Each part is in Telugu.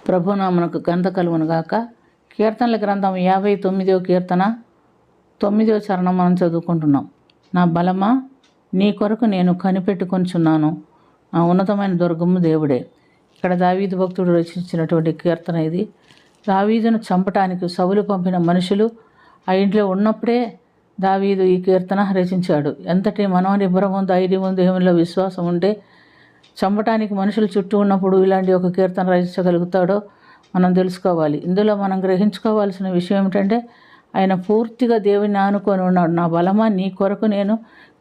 ప్రభునామమునకు ఘనత కలుగును గాక. కీర్తనల గ్రంథం 59వ కీర్తన 9వ చరణం మనం చదువుకుంటున్నాం. నా బలమా, నీ కొరకు నేను కనిపెట్టుకొనిచున్నాను, నా ఉన్నతమైన దుర్గము దేవుడే. ఇక్కడ దావీదు భక్తుడు రచించినటువంటి కీర్తన ఇది. దావీదును చంపటానికి సౌలు పంపిన మనుషులు ఆ ఇంట్లో ఉన్నప్పుడే దావీదు ఈ కీర్తన రచించాడు. ఎంతటి మనోనిబ్బరము, ధైర్యము, దేవునిలో విశ్వాసం ఉంటే చంపటానికి మనుషులు చుట్టూ ఉన్నప్పుడు ఇలాంటి ఒక కీర్తన రచించగలుగుతాడో మనం తెలుసుకోవాలి. ఇందులో మనం గ్రహించుకోవాల్సిన విషయం ఏమిటంటే, ఆయన పూర్తిగా దేవుని ఆనుకొని ఉన్నాడు. నా బలమా, నీ కొరకు నేను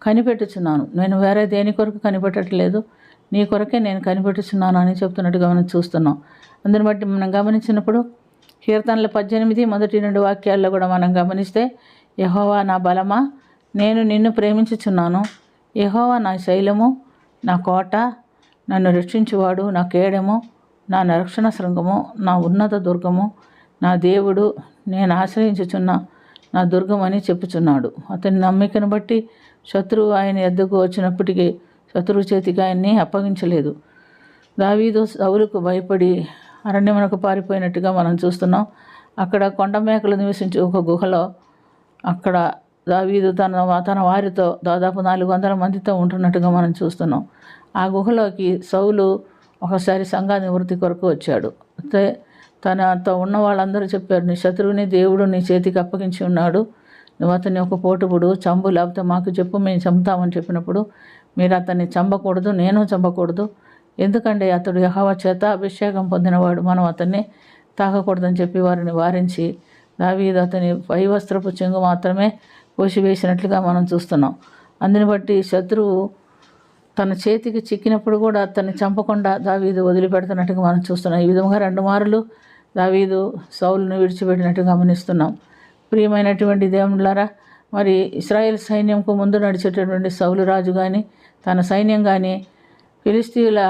కనిపెట్టుచున్నాను, నేను వేరే దేని కొరకు కనిపెట్టట్లేదు, నీ కొరకే నేను కనిపెట్టుచున్నాను అని చెప్తున్నట్టుగా మనం చూస్తున్నాం. అందుని బట్టి మనం గమనించినప్పుడు కీర్తనల 18 మొదటి 2 వాక్యాల్లో కూడా మనం గమనిస్తే, యెహోవా నా బలమా, నేను నిన్ను ప్రేమించుచున్నాను, యెహోవా నా శైలము, నా కోట, నన్ను రక్షించువాడు, నా కేడము, నా రక్షణ శృంగము, నా ఉన్నత దుర్గము, నా దేవుడు, నేను ఆశ్రయించుచున్న నా దుర్గం అని చెప్పుచున్నాడు. అతని నమ్మికను బట్టి శత్రువు ఆయన ఎద్దకు వచ్చినప్పటికీ శత్రువు చేతికి ఆయన్ని అప్పగించలేదు. దావీదు సౌలుకు భయపడి అరణ్యమునకు పారిపోయినట్టుగా మనం చూస్తున్నాం. అక్కడ కొండ మేకలు నివసించే ఒక గుహలో అక్కడ దావీదు తన వారితో దాదాపు 400 మందితో ఉంటున్నట్టుగా మనం చూస్తున్నాం. ఆ గుహలోకి సౌలు ఒకసారి సంఘ నివృత్తి కొరకు వచ్చాడు. అయితే తనతో ఉన్న వాళ్ళందరూ చెప్పారు, నీ శత్రువుని దేవుడు నీ చేతికి అప్పగించి ఉన్నాడు, నువ్వు అతన్ని ఒక పోటుపుడు చంపు, లేకపోతే మాకు చెప్పు, మేము చంపుతామని చెప్పినప్పుడు మీరు అతన్ని చంపకూడదు, నేను చంపకూడదు, ఎందుకంటే అతడు యెహోవా చేత అభిషేకం పొందినవాడు, మనం అతన్ని తాకకూడదని చెప్పి వారిని వారించి దావీదు అతని పై వస్త్రపు చెంగు మాత్రమే కోసివేసినట్లుగా మనం చూస్తున్నాం. అందుని బట్టి శత్రువు తన చేతికి చిక్కినప్పుడు కూడా అతన్ని చంపకుండా దావీదు వదిలిపెడుతున్నట్టుగా మనం చూస్తున్నాం. ఈ విధంగా 2 మార్లు దావీదు సౌలును విడిచిపెట్టినట్టు గమనిస్తున్నాం. ప్రియమైనటువంటి దేవునులారా, మరి ఇశ్రాయేల్ సైన్యంకు ముందు నడిచేటటువంటి సౌలు రాజు కానీ తన సైన్యం కానీ ఫిలిస్తీయుల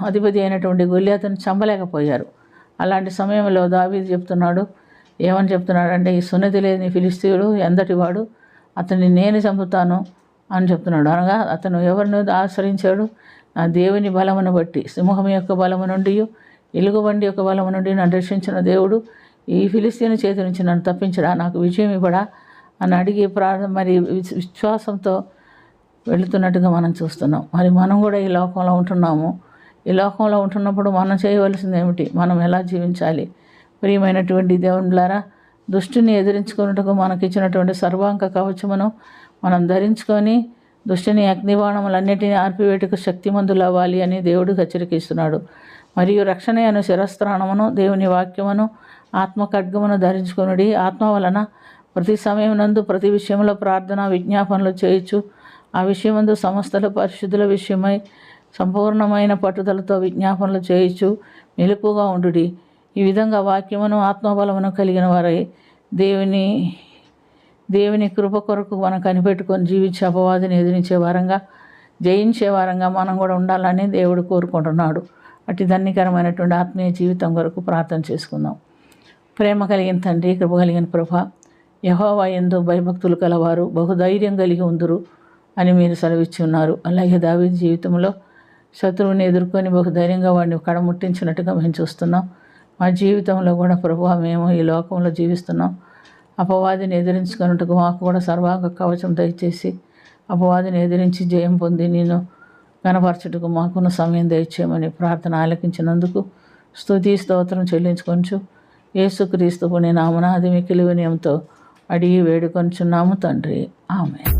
అధిపతి అయినటువంటి గొల్యాతును చంపలేకపోయారు. అలాంటి సమయంలో దావీదు చెప్తున్నాడు, ఏమని చెప్తున్నాడంటే, ఈ సున్నతి లేని ఫిలిస్తీయుడు ఎందటివాడు, అతన్ని నేను చంపుతాను అని చెప్తున్నాడు. అనగా అతను ఎవరిని ఆశ్రయించాడు? నా దేవుని బలమును బట్టి, సింహం యొక్క బలము నుండి, ఎలుగుబండి యొక్క బలము నుండి నన్ను రక్షించిన దేవుడు ఈ ఫిలిస్తీయుని చేతి నుంచి నన్ను తప్పించడా, నాకు విజయం ఇవ్వడా అని అడిగి మరి విశ్వాసంతో వెళుతున్నట్టుగా మనం చూస్తున్నాం. మరి మనం కూడా ఈ లోకంలో ఉంటున్నాము. ఈ లోకంలో ఉంటున్నప్పుడు మనం చేయవలసింది ఏమిటి? మనం ఎలా జీవించాలి? ప్రియమైనటువంటి దేవునులారా, దుష్టుని ఎదిరించుకున్నట్టుకు మనకిచ్చినటువంటి సర్వాంగ కవచమును మనం ధరించుకొని దుష్టుని అగ్నిబాణములన్నిటినీ ఆర్పివేటుకు శక్తిమంతులు అవ్వాలి అని దేవుడు హెచ్చరికిస్తున్నాడు. మరియు రక్షణ అను శిరస్త్రాణమును, దేవుని వాక్యమును, ఆత్మ ఖడ్గమును ధరించుకొనుడి. ఆత్మ వలన ప్రతి సమయమునందు ప్రతి విషయంలో ప్రార్థన విజ్ఞాపనలు చేయొచ్చు. ఆ విషయమందు సమస్తల పరిశుద్ధుల విషయమై సంపూర్ణమైన పట్టుదలతో విజ్ఞాపనలు చేయొచ్చు. మెలకుగా ఉండుడి. ఈ విధంగా వాక్యమును ఆత్మబలమును కలిగిన వారై దేవుని కృప కొరకు మనం కనిపెట్టుకొని జీవించే అపవాదిని ఎదిరించే వారంగా, జయించే వారంగా మనం కూడా ఉండాలని దేవుడు కోరుకుంటున్నాడు. అట్టి ధన్యకరమైనటువంటి ఆత్మీయ జీవితం కొరకు ప్రార్థన చేసుకుందాం. ప్రేమ కలిగిన తండ్రి, కృప కలిగిన ప్రభ, యెహోవా యందు భయభక్తులు కలవారు బహుధైర్యం కలిగి ఉందురు అని మీరు సెలవిచ్చి ఉన్నారు. అలాగే దావీదు జీవితంలో శత్రువుని ఎదుర్కొని బహుధైర్యంగా వాడిని కడముట్టించినట్టుగా మేము చూస్తున్నాం. మా జీవితంలో కూడా ప్రభువా, మేము ఈ లోకంలో జీవిస్తున్నాం. అపవాదిని ఎదిరించుకున్నట్టుకు మాకు కూడా సర్వాంగ కవచం దయచేసి అపవాదిని ఎదిరించి జయం పొంది నేను కనపరచుటకు మాకున్న సమయం దయచేయమని ప్రార్థన ఆలకించినందుకు స్తుతి స్తోత్రం చెల్లించుకొంచు యేసుక్రీస్తు పుణ్య నామమున అది మిక్కిలి వినయంతో అడిగి వేడుకొంచున్నాము తండ్రి. ఆమేన్.